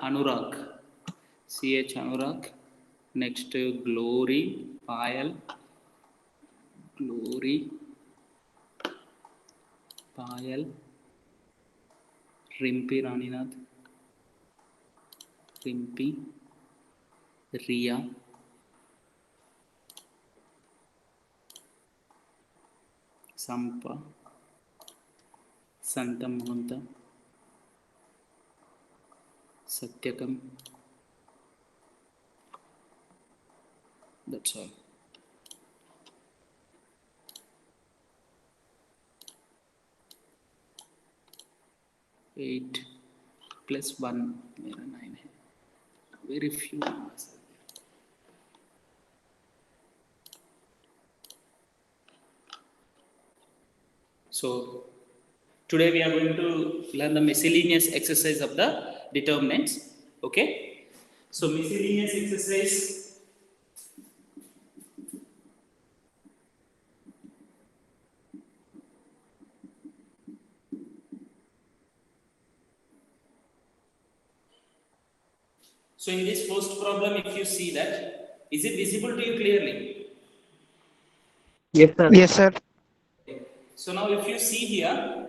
Anurag, CH Anurag. Next Glory, Payal, Glory, Payal, Rimpi Raninath, Rimpi, Ria, Sampa, Santa Mohanta, Satyakam. That's all. Eight plus 1 मेरा 9 है. Very few numbers. So today we are going to learn the miscellaneous exercise of the determinants. Okay. So miscellaneous exercise. So in this first problem, if you see that, is it visible to you clearly? Yes, sir. Yes, sir. So now if you see here,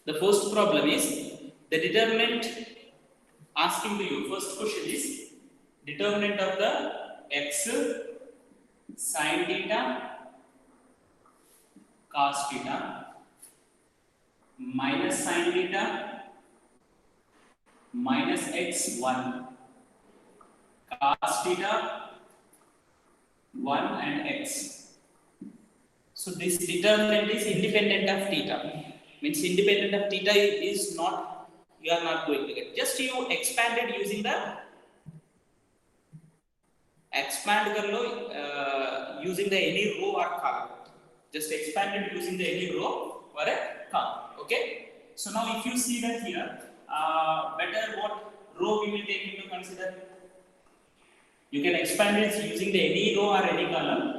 the first problem is the determinant asking to you. First question is determinant of the x sin theta cos theta minus sin theta minus x1 cos theta 1 and x. So this determinant is independent of theta. Means independent of theta is not, you are not going to get. Just you expand it using the expand कर लो using the any row or column. Just expand it using the any row or a column. Okay. So now if you see that here, better what row we will take into consider. You can expand it using the any row or any column.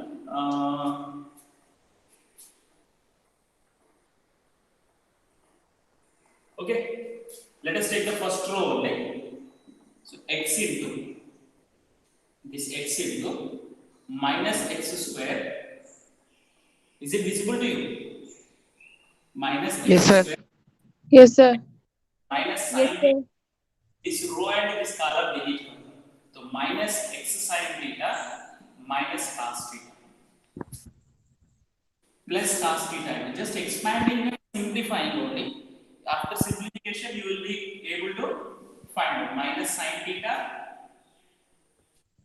Okay, let us take the first row only. So x into this x into minus x square. Is it visible to you? Minus x Yes, sir. square Yes, sir. minus sin Yes, sir. this row and this column delete. So minus x sin theta minus cos theta plus cos theta. Just expanding and simplifying only. After simplification, you will be able to find out minus sin theta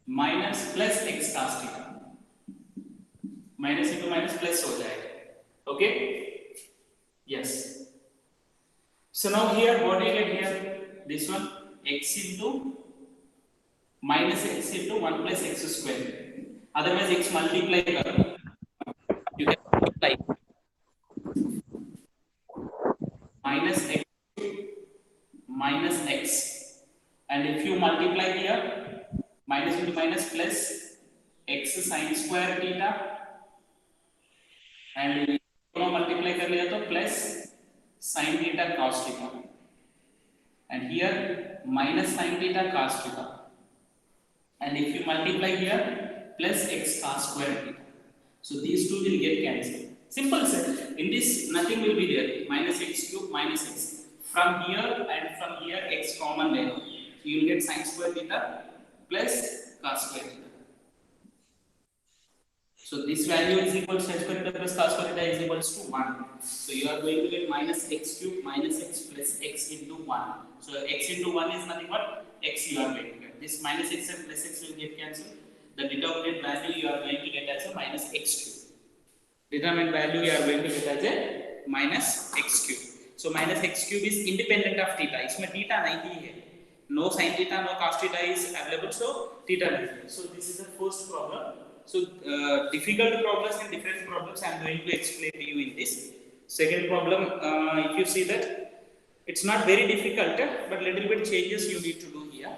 minus plus x cos theta. Minus into minus plus हो जाएगा. Okay? Yes. So now here, what do you get here? This one x into minus x into 1 plus x square. Otherwise, x multiply करो. You can multiply minus x minus x, and if you multiply here minus into minus plus x sin square theta, and दोनों multiply कर लिया तो plus sin theta cos theta, and here minus sin theta cos theta, and if you multiply here plus x cos square theta. So these two will get cancelled. Simple, sir. In this nothing will be there. Minus x cube minus x. From here and from here x common there. So you will get sin square theta plus cos square theta. So this value is equal to sin square theta plus cos square theta is equals to 1. So you are going to get minus x cube minus x plus x into 1. So x into 1 is nothing but x you are going to get. This minus x and plus x will get cancelled. The determinant value you are going to get as a minus x cube. Determinant value you are going to get as a minus x cube. So minus x cube is independent of theta. इसमें theta नहीं है. No sin theta, no cos theta is available. So theta नहीं. So this is the first problem. So difficult problems and different problems I am going to explain to you in this. Second problem, if you see that it's not very difficult, but little bit changes you need to do here.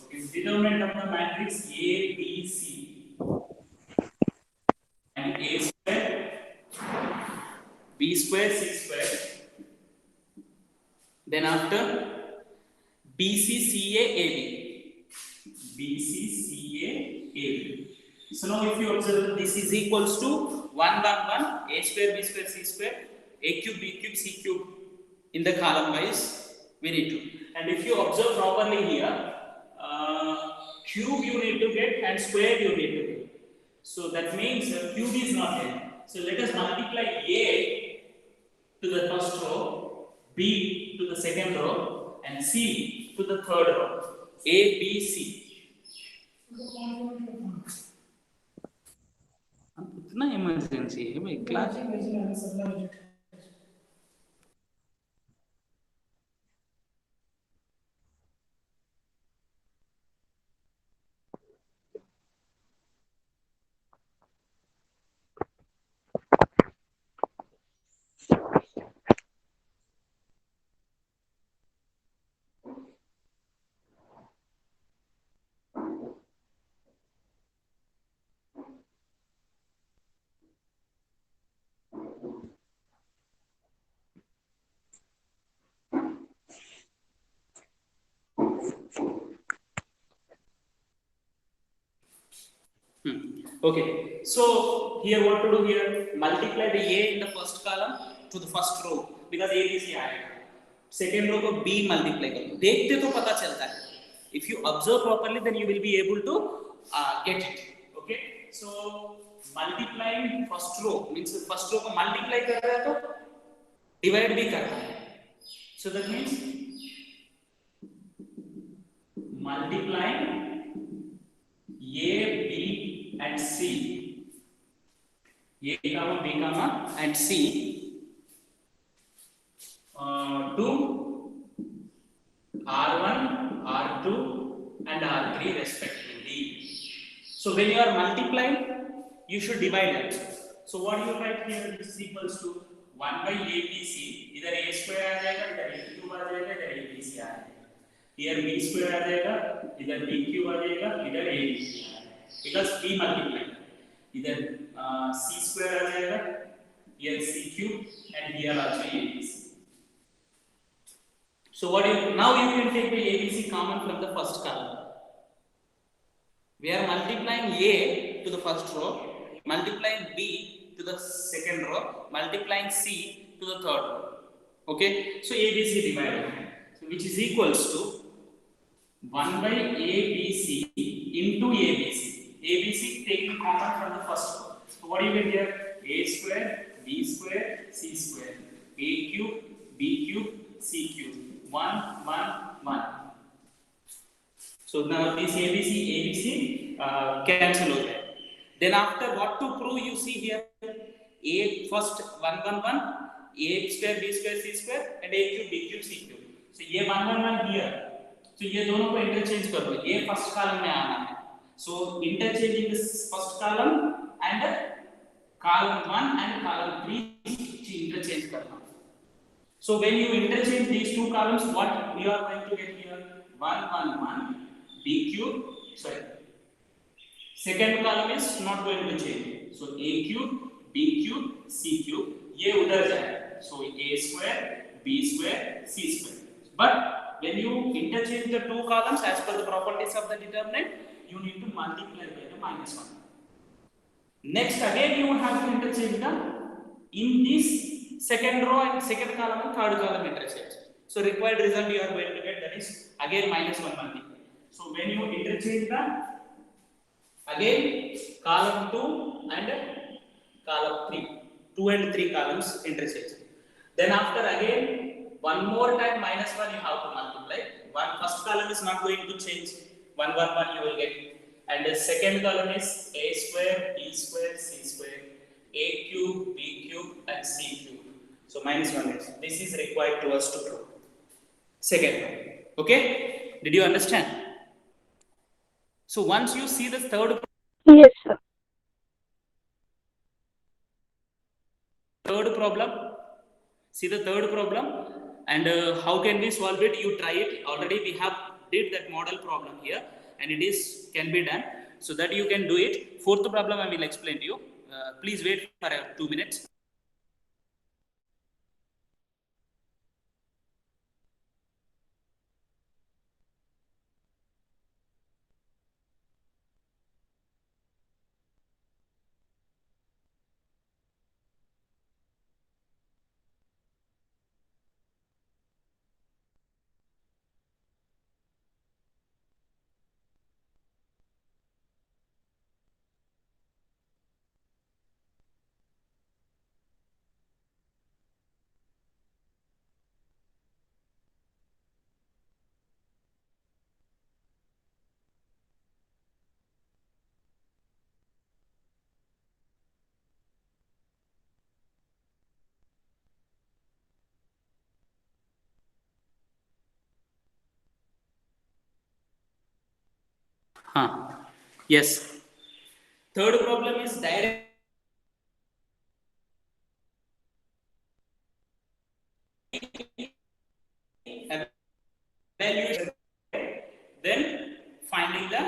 Okay, determinant of the matrix A, B, C, and A square, B square, C square. Then after BCCAAB. BCCAAB. So now if you observe, this is equals to 1 1 1 a square b square c square a cube b cube c cube in the column wise we need to. And if you observe properly here, cube you need to get and square you need to get. So that means cube is not there. So let us multiply a to the first row, b to the second row, and c to the third row. A, B, C. इतना emergency है भाई class Okay, so here what to do here? Multiply the A in the first column to the first row because A B C आएगा. Second row को B multiply करो. देखते तो पता चलता है. If you observe properly, then you will be able to get it. Okay, so multiplying first row means first row को multiply कर रहा है तो divide भी कर रहा है. So that means multiplying A, B and C, A comma B comma and C to R1, R2 and R3 respectively. So when you are multiplying, you should divide it. So what you write here is equals to 1 by ABC. इधर A square आ जाएगा, इधर A cube आ जाएगा, इधर ABC आ जाएगा. Here B square आ जाएगा, इधर B cube आ जाएगा, इधर ABC आ जाएगा. Because B multiply. Either C square आ जाएगा, here C cube and here also ABC. So what you now you can take the ABC common from the first column. We are multiplying A to the first row, multiplying B to the second row, multiplying C to the third row. Okay, so ABC divided, so which is equals to 1 by ABC into ABC. ABC taking common from the first row. So what do you get here? A square, B square, C square. A cube, B cube, C cube. 1, 1, 1. So now this ABC cancel over there. Then after what to prove you see here? A first 1, 1, 1. A square, B square, C square and A cube, B cube, C cube. So ये 1, 1, 1 here. So ये दोनों को interchange कर दो. ये first column में आना है. So interchanging this first column and column 1 and column 3 interchange करना. So when you interchange these two columns, what we are going to get here? 1 1 1 B cube. Sorry. Second column is not going to change. So A cube, B cube, C cube. ये उधर जाएगा. So A square, B square, C square. But when you interchange the two columns as per the properties of the determinant, you need to multiply by the -1. Next again you have to interchange the in this second row and second column and third column interchange. So required result you are going to get, that is again -1 multiply. So when you interchange the again column 2 and column 3, 2 and 3 columns interchange. Then after again one more time -1 you have to multiply. One first column is not going to change. 1 1 1 you will get, and the second column is A square, B square, C square, A cube, B cube and C cube. So -1 is this is required to us to prove. Second one. Okay, did you understand? So once you see the third, yes sir, third problem, see the third problem and how can we solve it? You try it. Already we have did that model problem here and it is can be done, so that you can do it. Fourth problem I will explain to you. Please wait for 2 minutes. Huh. Yes. Third problem is direct evaluation, then finding the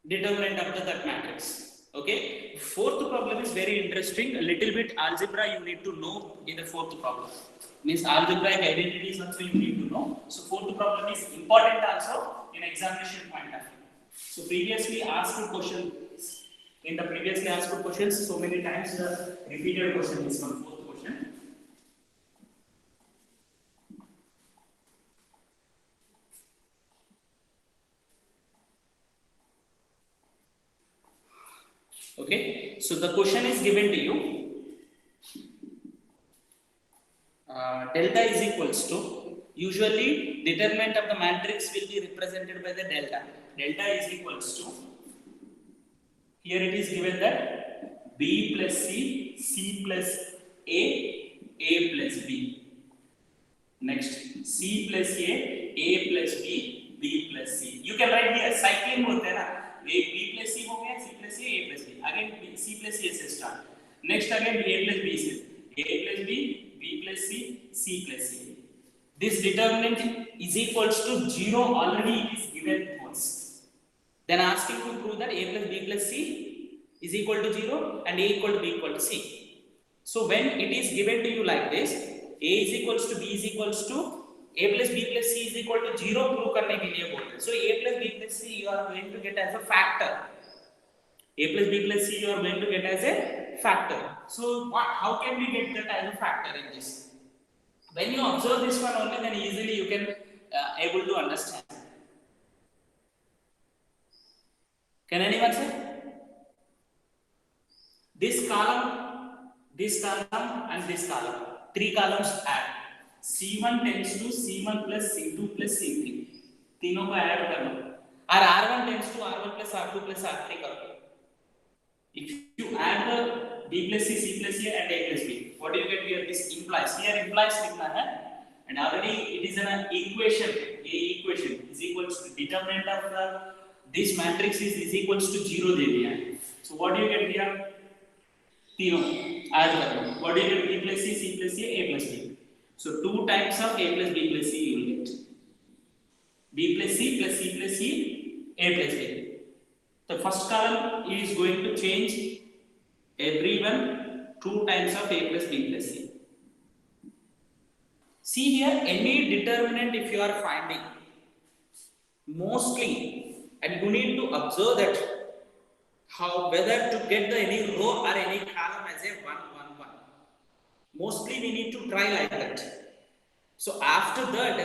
determinant of that matrix. Okay. Fourth problem is very interesting. A little bit algebra you need to know in the fourth problem. Means algebraic identities also you need to know. So fourth problem is important also in examination point of view. So previously asked questions, in the previously asked questions, so many times the repeated question is from fourth question. Okay, so the question is given to you. Delta is equals to, usually determinant of the matrix will be represented by the delta. Delta is equals to, here it is given that B plus C, C plus A plus B. Next, C plus A plus B, B plus C. You can write here, cycling होते हैं ना, B plus C हो गया, C plus A plus B. Again C plus A से start. Next again A plus B से, A plus B, B plus C, C plus C. This determinant is equals to 0 already it is given once. Then asking to prove that A plus B plus C is equal to 0 and A equal to B equal to C. So when it is given to you like this, A is equals to B is equals to A plus B plus C is equal to 0 prove करने के लिए बोलते हैं. So A plus B plus C you are going to get as a factor. A plus B plus C you are going to get as a factor. So how can we get that as a factor in this? When you observe this one only, then easily you can able to understand. Can anyone say? This column, and this column. 3 columns add. C1 tends to C1 plus C2 plus C3. तीनों को add कर लो. और R1 tends to R1 plus R2 plus R3 कर लो. If you add the B plus C, C plus A and A plus B, what do you get here? This implies. Here implies लिखना है. And already it is an equation. A equation is equals to determinant of this matrix is equals to 0 दे दिया है. So what do you get here? तीनों add कर लो. What do you get? B plus C, C plus A plus B. So 2 times of A plus B plus C you will get. B plus C plus C plus C, A plus B. The first column is going to change everyone 2 times of A plus B plus C. See here, any determinant if you are finding, mostly, and you need to observe that how whether to get the any row or any column as a 1 1 1. Mostly we need to try like that. So after that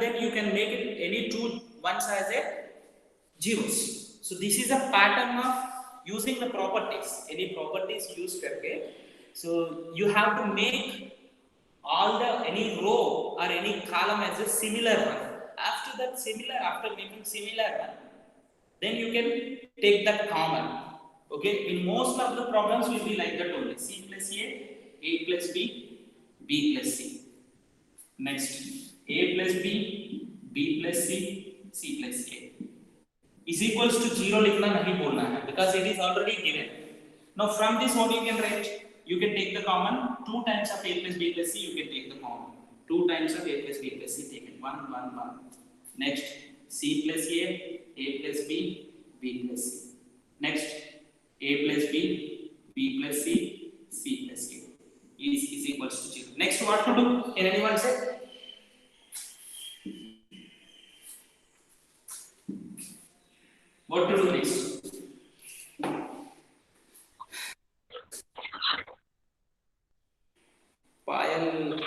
then you can make it any 2 ones as a zeros. So this is a pattern of using the properties. Any properties used करके. So you have to make all the any row or any column as a similar one. After that similar, after making similar one, then you can take that common. Okay. In most of the problems will be like that only. C plus A plus B, B plus C. Next, A plus B, B plus C, C plus A. Is equals to 0 लिखना नहीं बोलना है because it is already given. Now from this what you can write? You can take the common 2 times of A plus B plus C. You can take the common 2 times of A plus B plus C. Taken 1 1 1. Next C plus A plus B, B plus C. Next A plus B, B plus C, C plus A is equals to 0. Next what to do? Can anyone say? What to do next? Pile.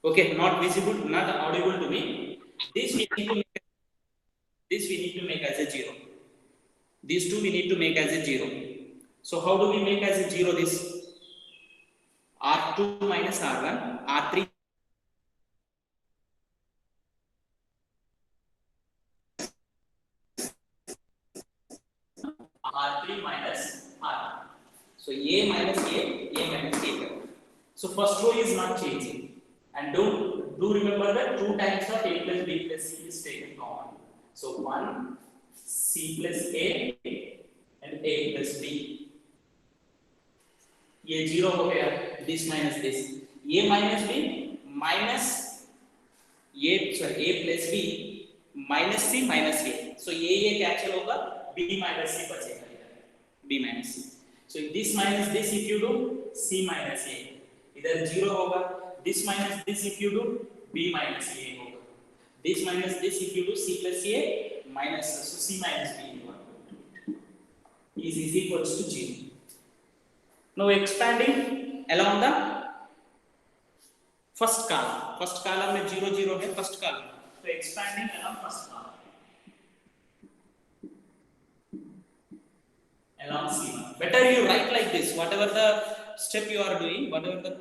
Okay, not visible, not audible to me. This we need to make as a 0. These two we need to make as a 0. So how do we make as a 0 this? R2 minus R1, R3 R3 minus R1. So A minus A minus A. So first row is not changing. And do do remember that 2 times of a plus b plus c is taken common. So 1 c plus a and a plus b. ये 0 हो गया, this minus this, a minus b minus ये sorry a plus b minus c minus a, so ये cancel होगा, b minus c बचेगा इधर, b minus c. So this minus this if you do, c minus a, इधर 0 होगा, this minus this if you do, b minus a होगा, this minus this if you do, c plus a minus, so c minus b is equals to 0. Now expanding along the first column. First column में 0 0 है first column. So expanding along first column. Along C1. Better you write like this. Whatever the step you are doing, whatever the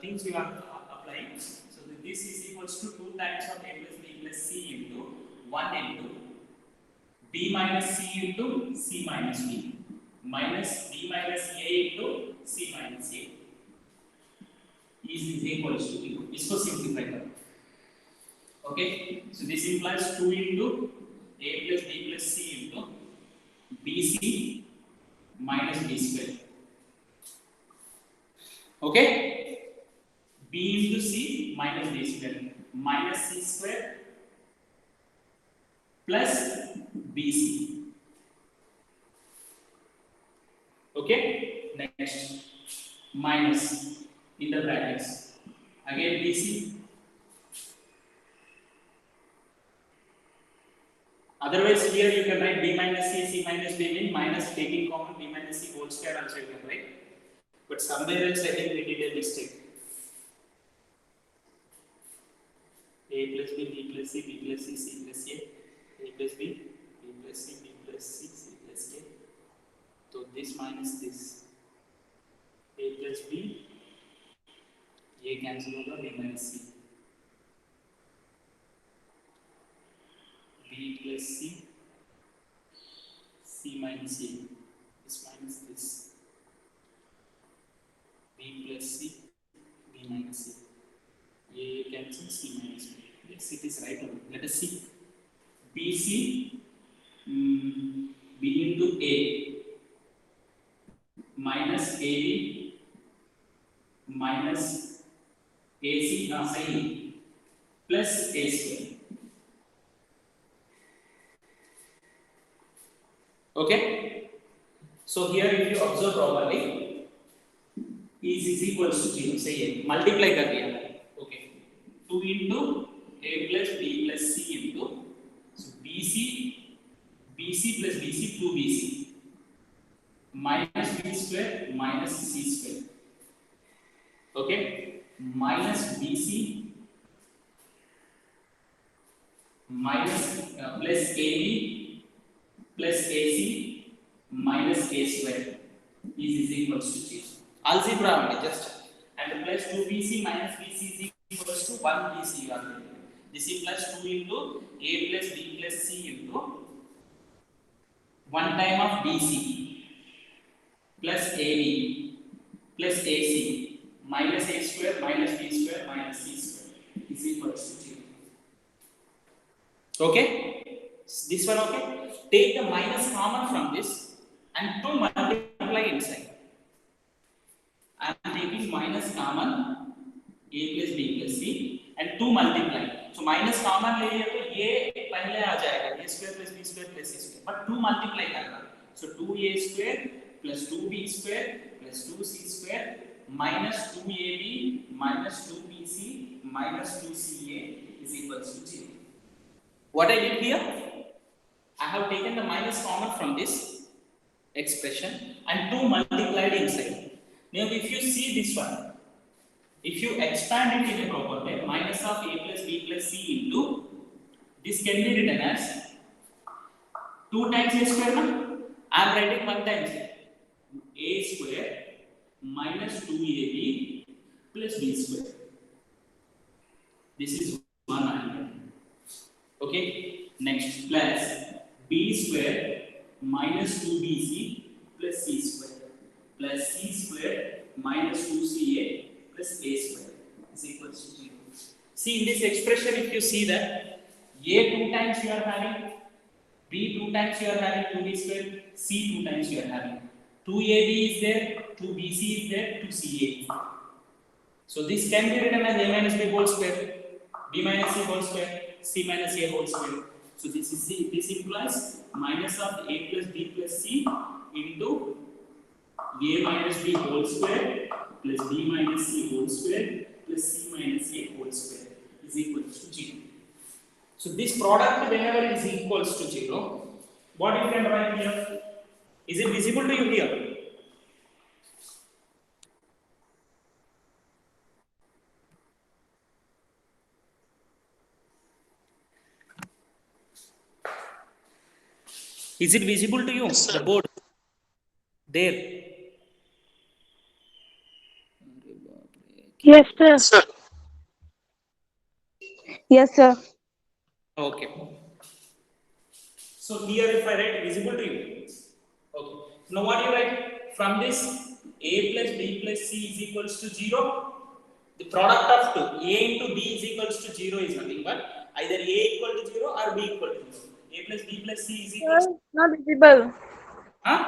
things you are applying. So this is equals to 2 times of a plus b plus c into 1 into b minus c into c minus b minus b minus a into c minus a is equals to 0. इसको simplify करो. Okay, so this implies 2 into a plus b plus c into bc minus b square. Okay, b into c minus b square minus c square plus bc. Okay, next minus in the brackets again bc, otherwise here you can write b minus c, c minus b mean minus taking common b minus c whole square also you can write, but somewhere else I think we did a mistake. A plus b, b plus c, b plus c, c plus a plus b, b plus c, b plus c, c plus a. So this minus this, a plus b, ये cancel होगा, b minus c, b plus c, c minus a, this minus this, b plus c, b minus a, ये cancel, c minus b. Yes, it is right. Let us see. bc, b into a minus AB minus AC plus A square. Okay, so here if you observe properly, is equals to 0. Say multiply कर दिया. Okay, 2 into a plus b plus c into, so bc plus bc 2bc minus b square minus c square. Okay, minus bc minus plus ab plus ac minus a square is equals to 0. Algebra only just, and plus 2bc minus bc is equals to 1bc. This implies 2 into a plus b plus c into 1 time of bc plus AB plus AC minus A square minus B square minus C square is equals to 0. Okay, this one. Okay, take the minus common from this and 2 multiply inside. I am taking minus common A plus B plus C and 2 multiply. So minus common ले लिया तो ये पहले आ जाएगा A square plus B square plus C square, but 2 multiply करना. So 2A square plus 2b square plus 2c square minus 2ab minus 2bc minus 2ca is equals to 0. What I did here, I have taken the minus common from this expression and 2 multiplied inside. Now if you see this one, if you expand it in a proper way, minus of a plus b plus c into, this can be written as 2 times a square. Now I am writing 1 times a square minus 2ab plus b square. This is 1 item. Okay, next plus b square minus 2bc plus c square plus c square minus 2ca plus a square is equals to 0. See in this expression, if you see that A 2 times you are having, B 2 times you are having 2B square, C 2 times you are having. 2AB is there, 2BC is there, 2CA is there. So this can be written as A minus B whole square, B minus C whole square, C minus A whole square. So this implies minus of A plus B plus C into A minus B whole square plus B minus C whole square plus C minus A whole square is equal to 0. So this product whenever is equals to 0, what you can write here? Is it visible to you here? Is it visible to you? Yes, the board there. Yes, sir. Sir. Yes, sir. Okay. So here if I write visible to you. Okay. Now what do you write? From this A plus B plus C is equals to 0. The product of two, A into B is equals to 0 is nothing but either A equal to 0 or B equal to 0. A plus B plus C is equals to... Not visible. Huh?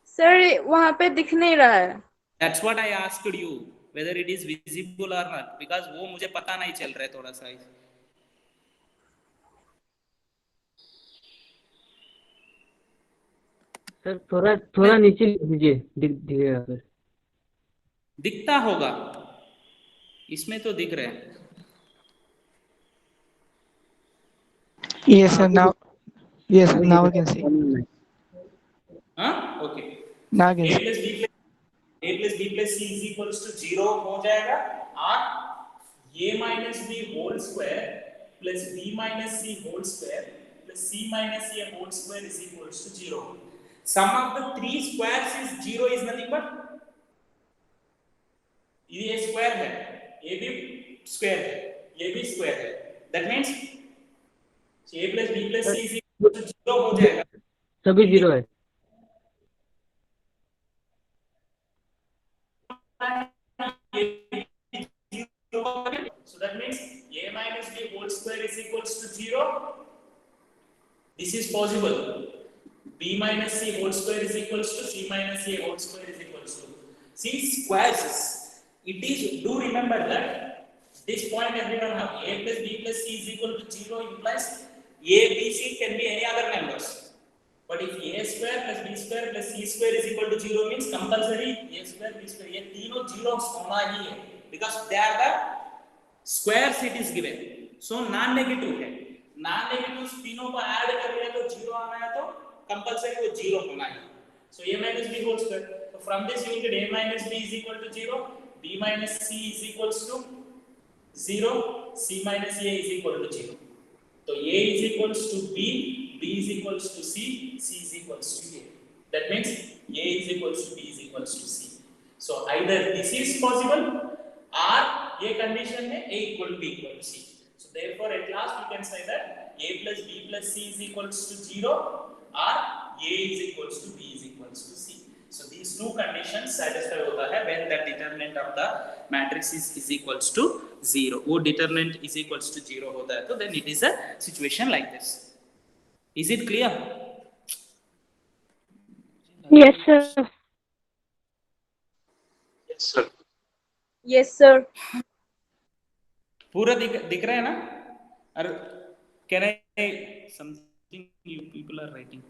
Sir, वहाँ पे दिख नहीं रहा है. That's what I asked you, whether it is visible or not, because वो मुझे पता नहीं चल रहा है थोड़ा सा. सर थोड़ा नीचे लिख दीजिए, दिखेगा फिर. दिखता होगा, इसमें तो दिख रहा है. Yes, sir. Now, yes, sir, now I can see. हाँ, okay. Now I can A see. plus B plus C is equals to 0 हो जाएगा और A minus B whole square plus B minus C whole square plus C minus A whole square is equals to 0. Sum of the three squares is 0 is nothing but ये A square है, AB square है, AB square है. That means A plus B plus C is equal to 0 हो जाएगा. सभी 0 है. So that means A minus B whole square is equals to 0. This is possible. B minus C whole square is equals to C minus A whole square is equals to. See squares. It is, do remember that this point everyone have A plus B plus C is equal to 0 implies A, B, C can be any other numbers. But if A square plus B square plus C square is equal to 0 means compulsory A square, B square, ये तीनों zeros होना ही है, because they are the squares it is given. So non-negative है, non-negative तीनों को add कर रहे हैं तो 0 आना है तो compulsory वो 0 होना है. So A minus B whole square. So from this you will get A minus B is equal to 0, B minus C is equals to 0, C minus A is equal to 0. So A is equals to B, B is equals to C, C is equals to A. That means A is equals to B is equals to C. So either this is possible or A condition में A equal to B equal to C. So therefore at last we can say that A plus B plus C is equals to 0 or A is equals to B is equals to C. So these two conditions satisfy होता है when the determinant of the matrix is equals to 0. वो determinant is equals to 0 होता है तो then it is a situation like this. Is it clear? Yes, sir. Yes, sir. Yes, sir. पूरा दिख रहा है ना? और can I something you people are writing?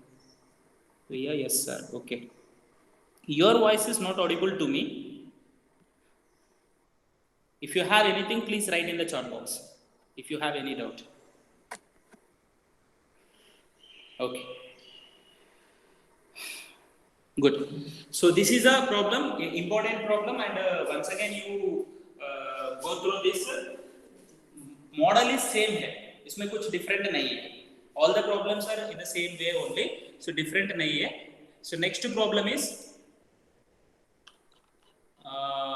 So yeah, yes sir. Okay. Your voice is not audible to me. If you have anything, please write in the chat box. If you have any doubt. Okay. Good. So this is a problem, important problem, and once again you go through this. Model is same है, इसमें कुछ different नहीं है. All the problems are in the same way only, so different नहीं है. So next problem is,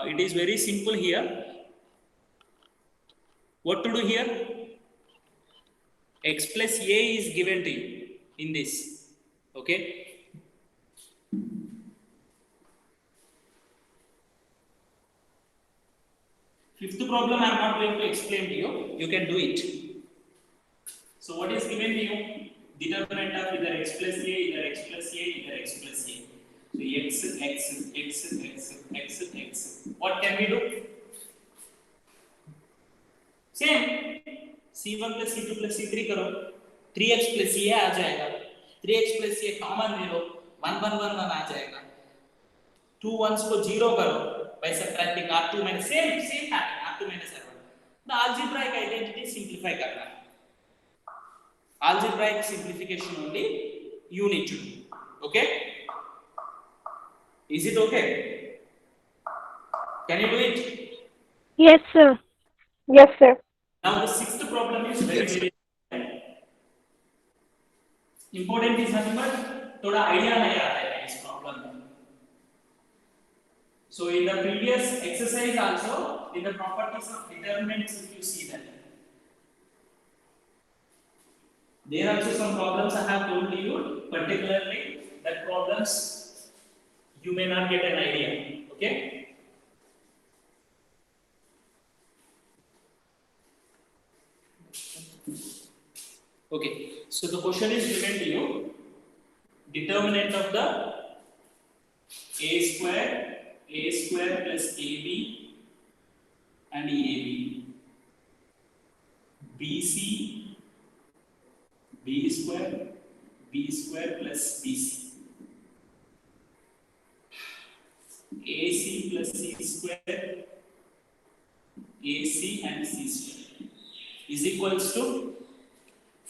it is very simple here. What to do here? X plus A is given to you in this. Okay. Fifth problem I am not going to explain to you. You can do it. So what is given to you? Determinant of either x plus a, either x plus a, either x plus a. So x. What can we do? Same. C1 plus C2 plus C3 करो. 3x plus a आ जाएगा. 3x plus a common ले लो. 1 1 1 1 आ जाएगा. 2 1s को 0 करो. By subtracting R2 minus same pattern R2 minus R1. The algebraic identity simplify करना है. Algebraic simplification only you need to do. Okay? Is it okay? Can you do it? Yes, sir. Yes, sir. Now the sixth problem is very important. Is nothing but थोड़ा idea नहीं आता है इस problem में. So in the previous exercise also, in the properties of determinants, if you see that, there are also some problems I have told you, particularly that problems you may not get an idea. Okay? Okay. So the question is given to you: determinant of the a square plus ab and ab, bc b square plus bc, ac plus c square, ac and c square is equals to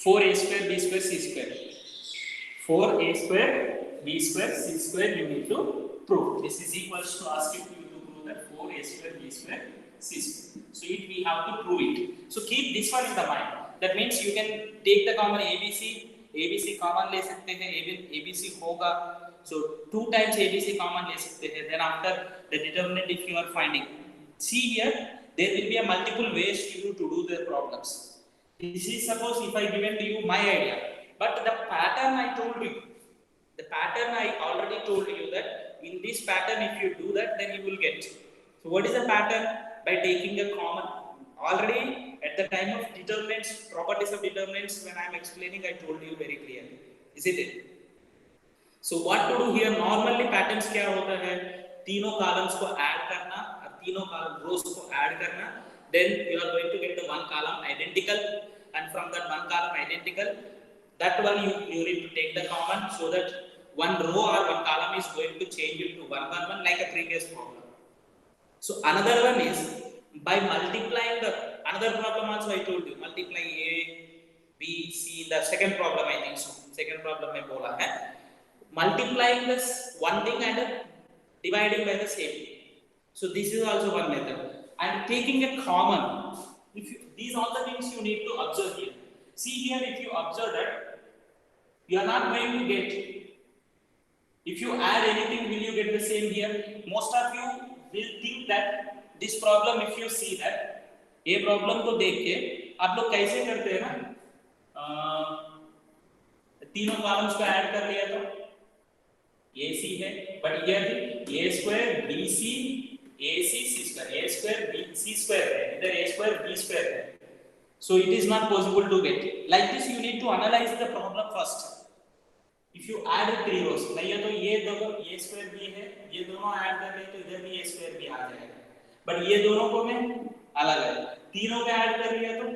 4a square b square c square. 4a square b square c square you need to prove. This is equals to asking you to prove that 4a square b square c square. So it we have to prove it. So keep this one in the mind. That means you can take the common ABC common ले सकते हैं. ABC होगा. So 2 times ABC common ले सकते हैं. Then after the determinant if you are finding. See here there will be a multiple ways to you to do the problems. This is suppose if I given to you my idea, but the pattern I told you, the pattern I already told you that in this pattern if you do that then you will get. So what is the pattern? By taking a common. Already at the time of determinants, properties of determinants, when I am explaining I told you very clearly, isn't it? So what to do here? Normally patterns क्या होता है? तीनों columns को add करना और तीनों rows को add करना. Then you are going to get the one column identical, and from that one column identical, that one you need to take the common, so that one row or one column is going to change into 1 1 1 like a previous problem. So another one is by multiplying the another problem also I told you, multiply a b c, the second problem I think so. Second problem में बोला है multiplying this one thing and dividing by the same thing. So this is also one method. And taking a common, if you, these are the things you need to observe here. See here, if you observe that, you are not going to get, if you add anything, will you get the same here? Most of you will think that this problem, if you see that, ये problem को देख के आप लोग कैसे करते हैं ना, तीनों columns को add कर लिया तो AC है, but here a square BC AC C square, a square B C square है, इधर a square B square है. So it is not possible to get. Like this you need to analyze the problem first. If you add 3 rows, नहीं तो ये दोनों a square B है, ये दोनों add कर ले तो इधर भी a square B आ जाएगा. But ये दोनों को मैं अलग है. तीनों को add कर लिया तो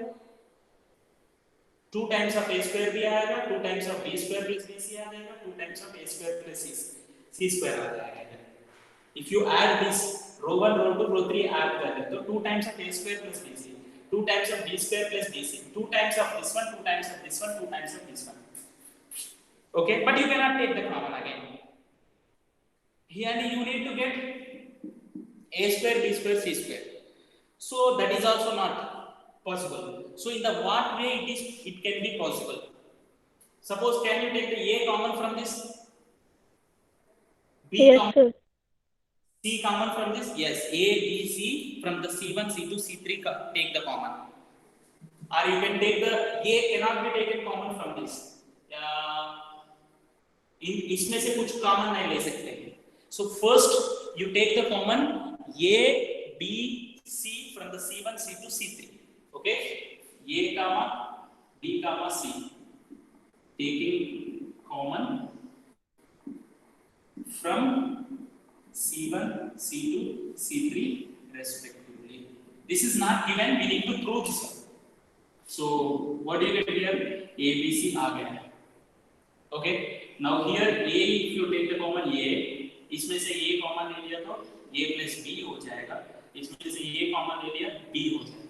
2 times of a square B आएगा, 2 times of b square plus bc आ जाएगा, 2 times of a square plus c square आ जाएगा. If you add this row 1, row 2, row 3 add कर ले तो 2 times of a square plus bc, 2 times of b square plus bc, 2 times of this one, 2 times of this one, 2 times of this one. Okay, but you cannot take the common again. Here you need to get a square, b square, c square. So that is also not possible. So in the what way it can be possible? Suppose can you take the a common from this? B Yes, common, sir. c common from this? Yes, a, b, c from the c1, c2, c3 take the common. Or you can take the a cannot be taken common from this. इसमें से कुछ common नहीं ले सकते. So first you take the common a, b, c from the C1, C2, C3. Okay, A comma B comma C, taking common from C1, C2, C3 respectively. This is not given, we need to prove this one. So what do you get here? A, B, C आ गया. Okay, now here A, if you take the common A, इसमें से A common ले लिया तो A plus B हो जाएगा, इसमें से A common ले लिया B हो जाएगा.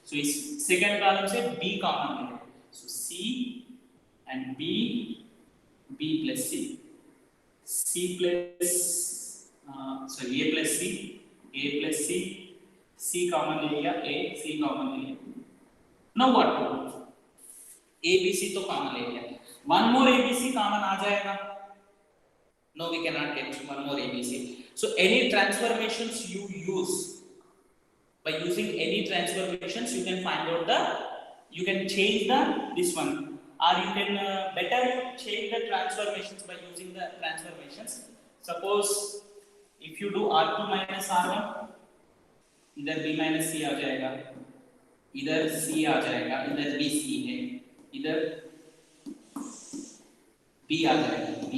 So इस second column से B common ले लिया. So C and B, B plus C, C plus sorry A plus C, A plus C, C common ले लिया, A, C common ले लिया. Now what to do? ABC तो common ले लिया. One more ABC common आ जाएगा. No, we cannot get one more ABC. So any transformations you use, by using any transformations, you can find out the, you can change the this one, or you can better change the transformations by using the transformations. Suppose if you do R2 minus R1, इधर B minus C आ जाएगा, इधर C आ जाएगा, इधर भी C है, इधर B आ जाएगा, B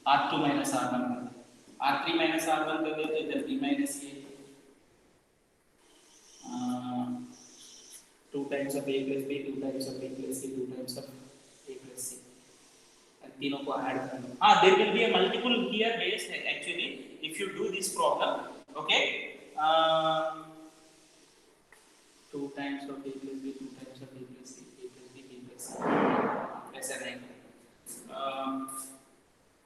R2 minus R1, R3 minus R1 कर दे तो इधर B minus C, 2 times of A plus B, 2 times of B plus C, 2 times of A plus C, तीनों को ऐड करना. हाँ, there will be a multiple here ways actually if you do this problem. Okay, 2 times of A plus B, 2 times of A plus C, A plus B, B plus C. ऐसा नहीं.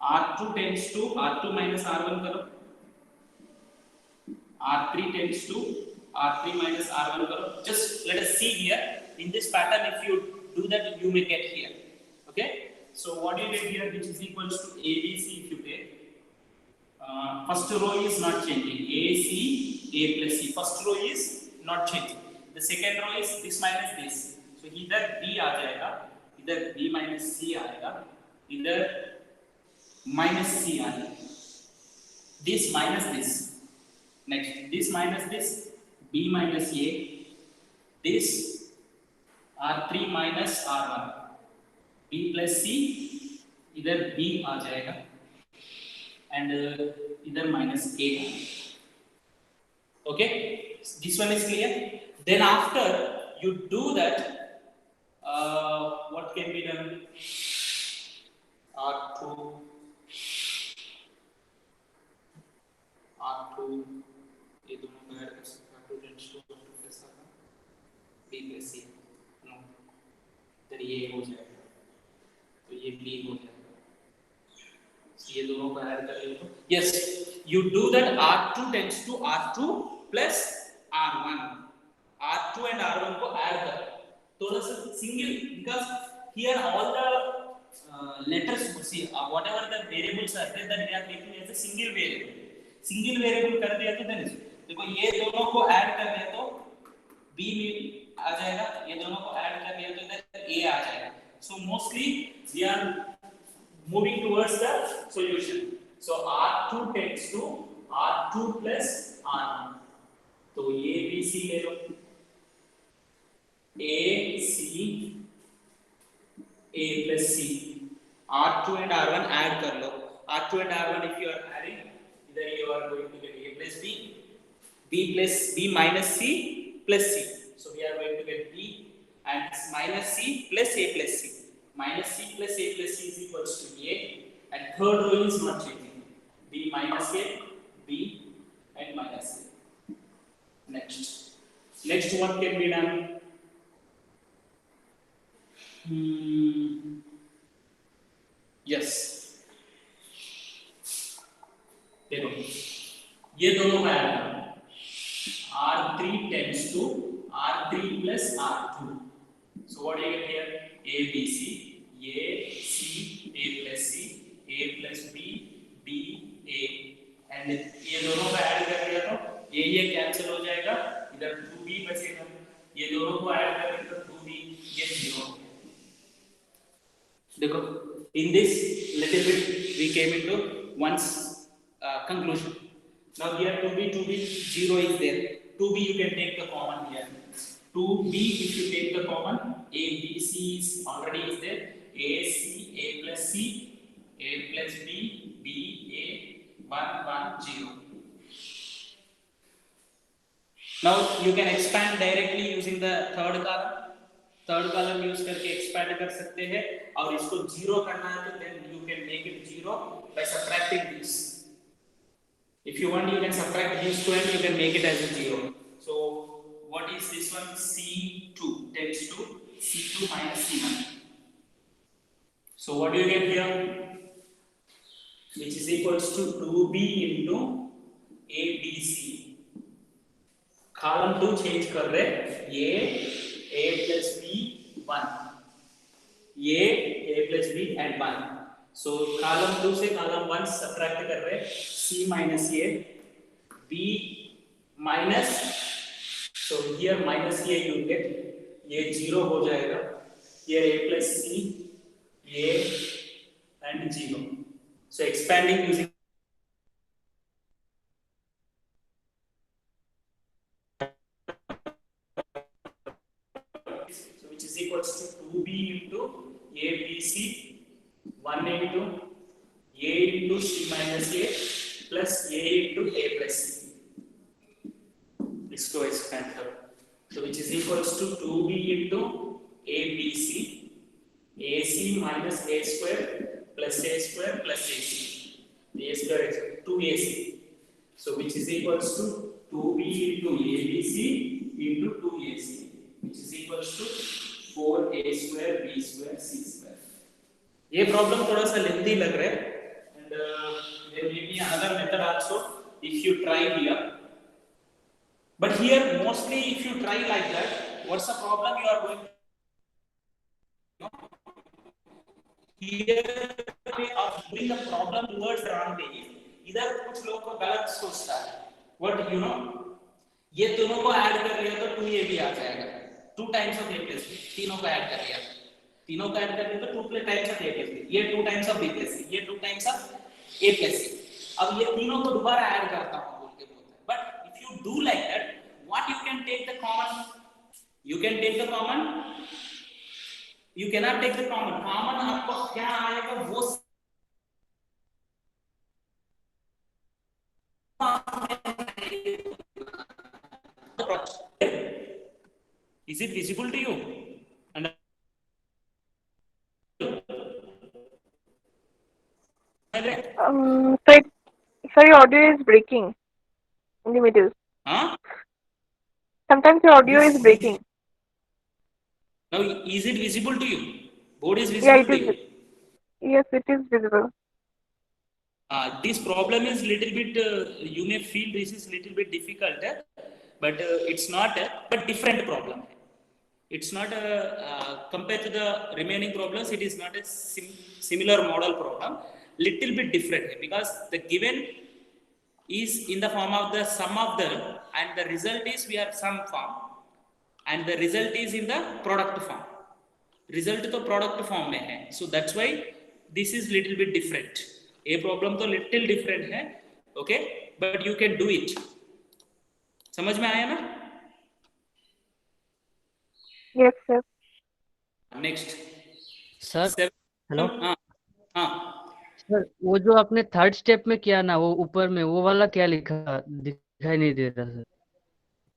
R2 tends to R2 minus R1 करो. R3 tends to R3 minus R1 करो. Just let us see here in this pattern. If you do that, you may get here. Okay. So what do you get here, which is equals to ABC? If you take first row is not changing. A C A plus C. First row is not changing. The second row is this minus this. So इधर B आ जाएगा, इधर B minus C आएगा, इधर minus C आएगा. This minus this. Next, this minus this, B minus A. This R3 minus R1. B plus C, इधर B आ जाएगा, and इधर minus A. Okay, this one is clear. Then after you do that, what can be done? R2 ये दोनों को add कर सकते हैं. R2 tends to R2 plus R1, B plus C. No, इधर ये हो जाएगा, तो ये B हो जाएगा. ये दोनों को ऐड कर ले तो yes, you do that. R2 tends to R2 plus R1. R2 and R1 को ऐड कर, थोड़ा सा single, because here all the letters, see whatever the variables are there, that we are taking as a single variable. Single variable कर दिया तो then देखो ये दोनों को ऐड कर दिया तो B में आ जाएगा, ये दोनों को ऐड कर दिया तो इधर A आ जाएगा. So mostly we are moving towards the solution. So R2 tends to R2 plus R1. तो ये B C ले लो, A C A plus C. R2 and R1 add कर लो. R2 and R1 if you are adding, either you are going to get A plus B, B plus B minus C plus C. So we are going to get B and minus C plus A plus C. Minus C plus A plus C is equals to A, and third row is not changing. B minus A, B and minus A. Next what can be done? Yes. देखो ये दोनों का add करना. R3 tends to R3 plus R2. So what do you get here? A B C, A C, A plus C, A plus B, B A, and ये दोनों का add कर दिया तो ये कैंसिल हो जाएगा, इधर 2B बचेगा. ये दोनों को ऐड कर दिया तो 2B, ये 0. देखो in this little bit we came into one's conclusion. Now here 2B 0 is there. 2b you can take the common here. 2b if you take the common, a b c is already is there. A c, a plus c, a plus b, b a, 1 1 0. Now you can expand directly using the third column. Third column use करके expand कर सकते हैं और इसको zero करना है तो then you can make it zero by subtracting this. If you want, you can subtract these two and you can make it as a zero. So what is this one? C2 tends to C2 minus C1. So what do you get here? Which is equals to 2b into ABC. Column 2 change कर रहे A plus B 1. A plus B and 1. So column 2 से column 1 subtract कर रहे C minus A, B minus, so here minus A you get, ये 0 हो जाएगा, here A plus C, A and 0. So expanding using so which is equals to 2B into ABC, 1 into A into C minus A plus A into A plus C. Let's go expand here. So which is equals to 2B into ABC, AC minus A square plus A square plus AC. A square is 2AC. So which is equals to 2B into ABC into 2AC, which is equals to 4A square B square C square. ये problem थोड़ा सा lengthy लग रहा है and there may be another method also if you try here, but here mostly if you try like that, what's the problem you are going to here we are doing the problem towards the wrong way. इधर कुछ लोगों को गलत सोचता है what you know, ये दोनों को ऐड कर लिया तो 2a भी आ जाएगा, 2 times of a plus b, तीनों को ऐड कर लिया, तीनों को ऐड कर लिया तो 2 times of a plus b, ये 2 times of b plus c, ये 2 times of a plus c. अब ये तीनों को दोबारा ऐड करता हूं बोल के बोलते हैं, but if you do like that, what you can take the common, you can take the common, you cannot take the common, common आपको क्या आएगा वो is it visible to you? And Sir, your audio is breaking in the middle. huh? Sometimes your audio is breaking. Now is it visible to you? Board is Yeah, visible it to is. you? Yes, it is visible. This problem is little bit, you may feel this is little bit difficult, but it's not, but different problem. It's not compared to the remaining problems, it is not a similar model problem, little bit different because the given is in the form of the sum of the, and the result is we have sum form, and the result is in the product form. Result तो product form में है, so that's why this is little bit different. A problem तो little different है, okay, but you can do it. समझ में आया ना? Yes, sir. Next. Sir hello हाँ हाँ सर, वो जो आपने थर्ड स्टेप में किया ना, वो ऊपर में वो वाला क्या लिखा दिखाई नहीं दे रहा सर.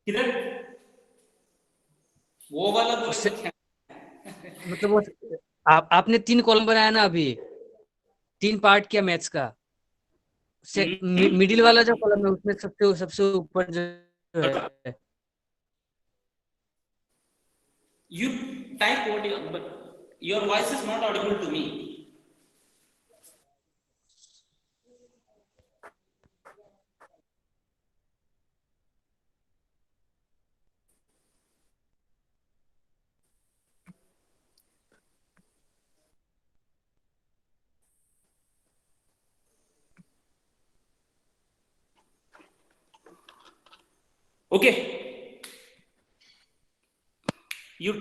किधर वो वाला बोल उससे- क्या? मतलब वो आपने 3 कॉलम बनाया ना, अभी 3 पार्ट किया मैथ्स का, उससे मिडिल वाला जो कॉलम है उसमें सबसे ऊपर जो है. You type what you, but your voice is not audible to me. Okay. You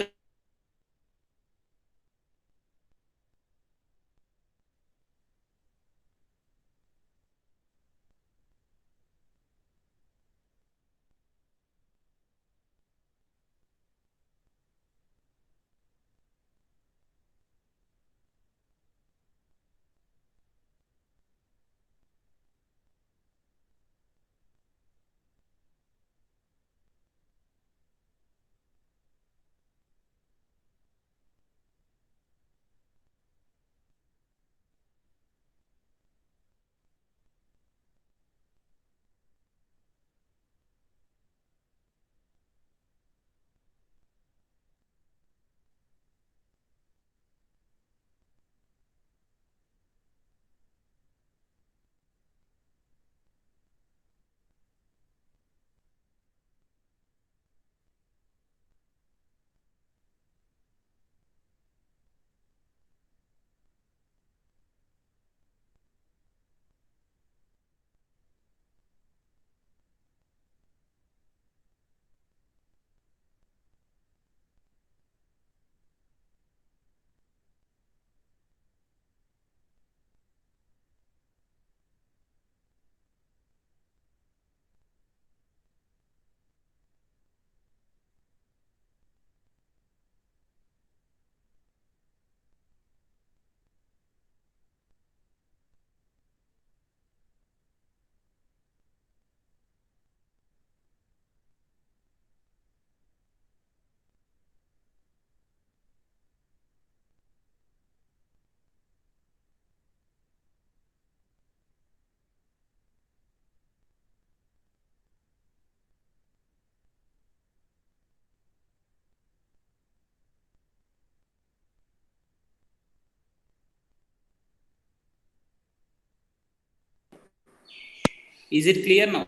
Is it clear now?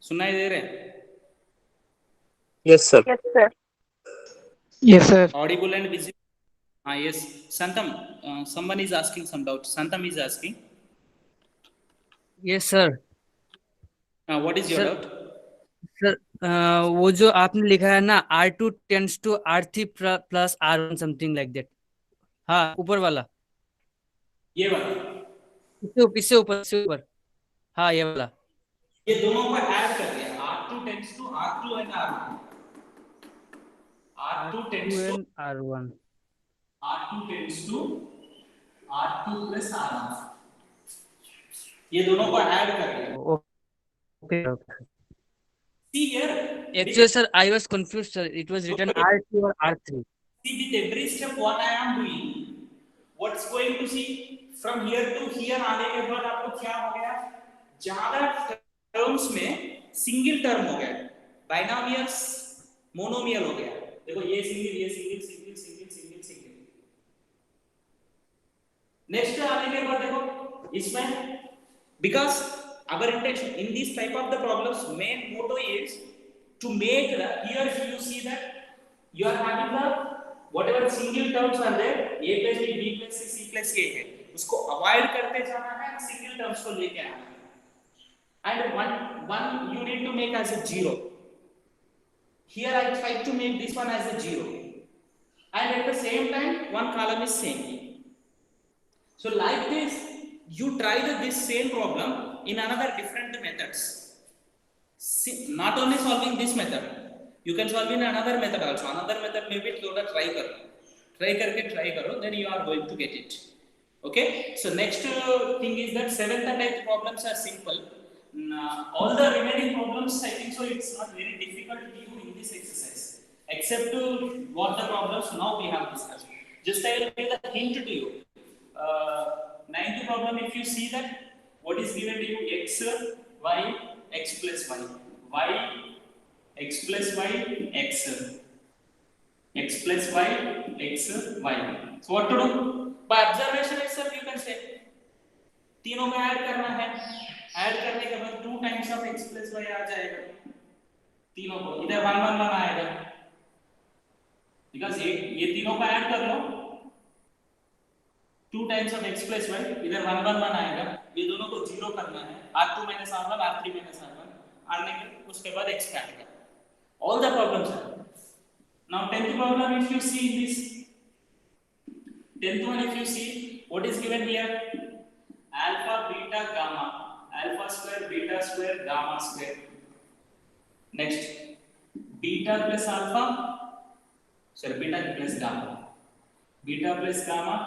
सुनाई दे रहे हैं? Yes, sir. Yes, sir. Yes, sir. Audible and visible. Yes. Santam, someone is asking some doubt. Santam is asking. Yes, sir. What is your Sir, doubt? Sir वो जो आपने लिखा है ना R2 tends to R3 plus R1 something like that, हाँ ऊपर वाला, ये वाला, इससे ऊपर, हाँ ये वाला, ये दोनों को ऐड कर दिया. R2 tends to R2 and R1. R2 tends to R1. R2 tends to R2 plus R1. ये दोनों को ऐड कर दिया. Okay. See here. Actually, sir, I was confused, sir. It was written R2 or R3. See, with every step what I am doing, what's going to see from here to here आने के बाद आपको क्या हो गया? ज़्यादा terms में single term हो गया, बाइनोमियल्स मोनोमियल हो गया. देखो ये सिंगल. नेक्स्ट आने के बाद देखो इसमें, because our intention in this type of the problems, main motto is to make the, here you see that you are having the whatever single terms are there, a plus b, b plus c, c plus a है, उसको avoid करते जाना है, single terms को लेके आना है. And one you need to make as a 0. Here I try to make this one as a 0, and at the same time one column is same. So like this you try this same problem in another different methods. Not only solving this method, you can solve in another method also. Another method maybe थोड़ा try करो, then you are going to get it. Okay, so next thing is that 7th and 8th problems are simple. All the remaining problems, I think so it's not very difficult to do in this exercise, except what the problems now we have discussed. Just I will give the hint to you. 9th problem, if you see that what is given to you, x, y, x plus y, x plus y, x plus y, x, y. So what to do? By observation itself you can say, तीनों में add करना है, add करने के बाद 2 times of x plus y आ जाएगा, तीनों को इधर 1 1 1 आएगा, because ये तीनों को ऐड कर लो, 2 times of x plus y, इधर 1 1 1 आएगा, ये दोनों को 0 करना है, R2 minus R1, R3 minus R1, आने के उसके बाद expand कर. All the problems are. Now 10th problem, if you see this, 10th one if you see, what is given here? Alpha, beta, gamma, alpha square, beta square, gamma square. Next, beta plus alpha, sorry, beta plus gamma, beta plus gamma.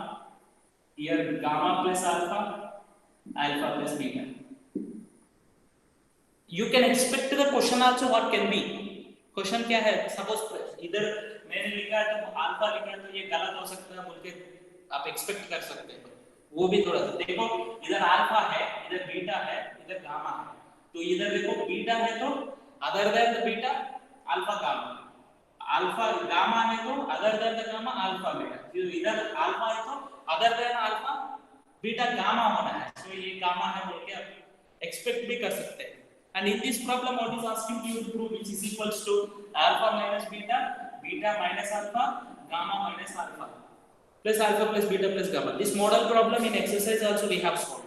Here gamma plus alpha, alpha plus beta. You can expect the question also what can be. Question क्या है? Suppose इधर मैंने लिखा है तो alpha लिखा है तो ये गलत हो सकता है बोल के आप expect कर सकते हैं. वो भी थोड़ा सा देखो, इधर alpha है, इधर beta है, इधर gamma है. तो इधर देखो beta है तो other than the beta alpha gamma. Alpha gamma है तो other than the gamma alpha beta. इधर alpha है तो other than alpha beta gamma होना है, so ये gamma है बोल के आप expect भी कर सकते हैं. And in this problem what is asking you to prove, which is equals to alpha minus beta, beta minus alpha, gamma minus alpha, plus alpha plus beta plus gamma. This model problem in exercise also we have solved.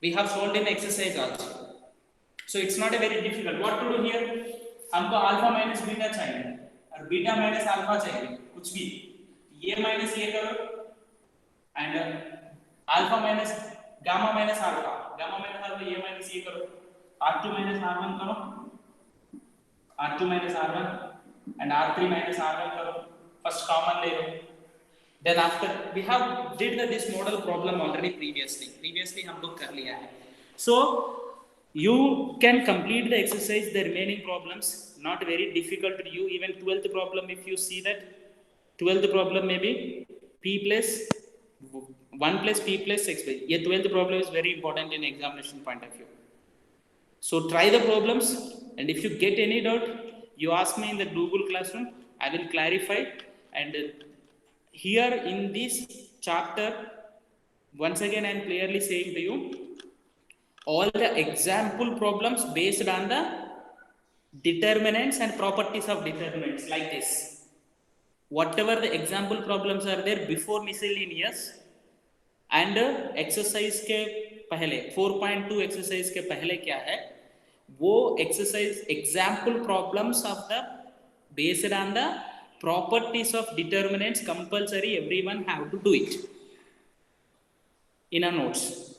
We have solved in exercise also, so it's not a very difficult. What to do here? हमको alpha minus beta चाहिए और beta minus alpha चाहिए, कुछ भी ये minus ये करो, and alpha minus gamma minus alpha ये माइनस ये करो, R2 माइनस R1 करो, R2 minus R1 and R3 minus R1 करो, फर्स्ट कॉमन ले लो. Then after we have did this model problem already previously हम लोग कर लिया है. So you can complete the exercise, the remaining problems not very difficult to you. Even 12th problem, if you see that 12th problem may be p plus 1 plus p plus x. ये 12th problem is very important in examination point of view. So try the problems, and if you get any doubt, you ask me in the Google Classroom. I will clarify. And here in this chapter, Once again, I am clearly saying to you, all the example problems based on the determinants and properties of determinants like this. Whatever the example problems are there before miscellaneous and exercise के पहले 4.2 exercise के पहले क्या है, वो exercise example problems of the based on the properties of determinants compulsory everyone have to do it in a notes.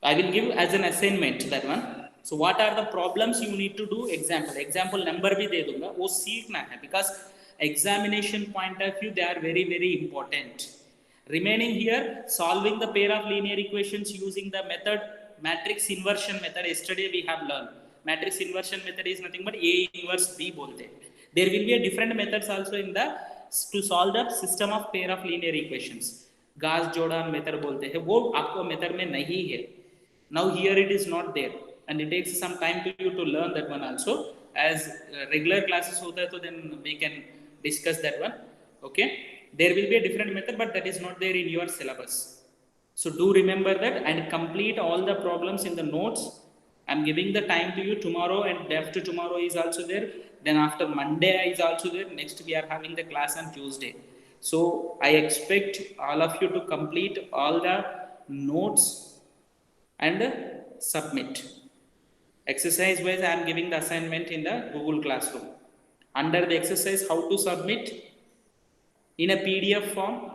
I will give as an assignment that one. So what are the problems you need to do? Example number भी दे दूंगा, वो सीखना है because examination point of view they are very important. Remaining here, solving the pair of linear equations using the method matrix inversion method. Yesterday we have learned matrix inversion method is nothing but A inverse B बोलते हैं. There will be a different methods also in the to solve the system of pair of linear equations. Gauss Jordan method बोलते हैं, वो आपको method में नहीं है. Now here it is not there and it takes some time to you to learn that one also. As regular classes होता है तो then we can discuss that one. Okay, there will be a different method but that is not there in your syllabus. So do remember that and complete all the problems in the notes. I'm giving the time to you tomorrow and day after tomorrow is also there. Then after Monday is also there. Next we are having the class on Tuesday. So I expect all of you to complete all the notes and submit. Exercise wise I am giving the assignment in the Google Classroom. Under the exercise how to submit in a PDF form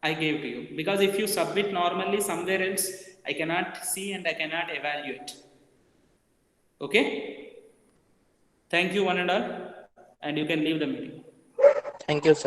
I gave to you, because if you submit normally somewhere else I cannot see and I cannot evaluate. Okay, thank you one and all, and you can leave the meeting. Thank you, sir.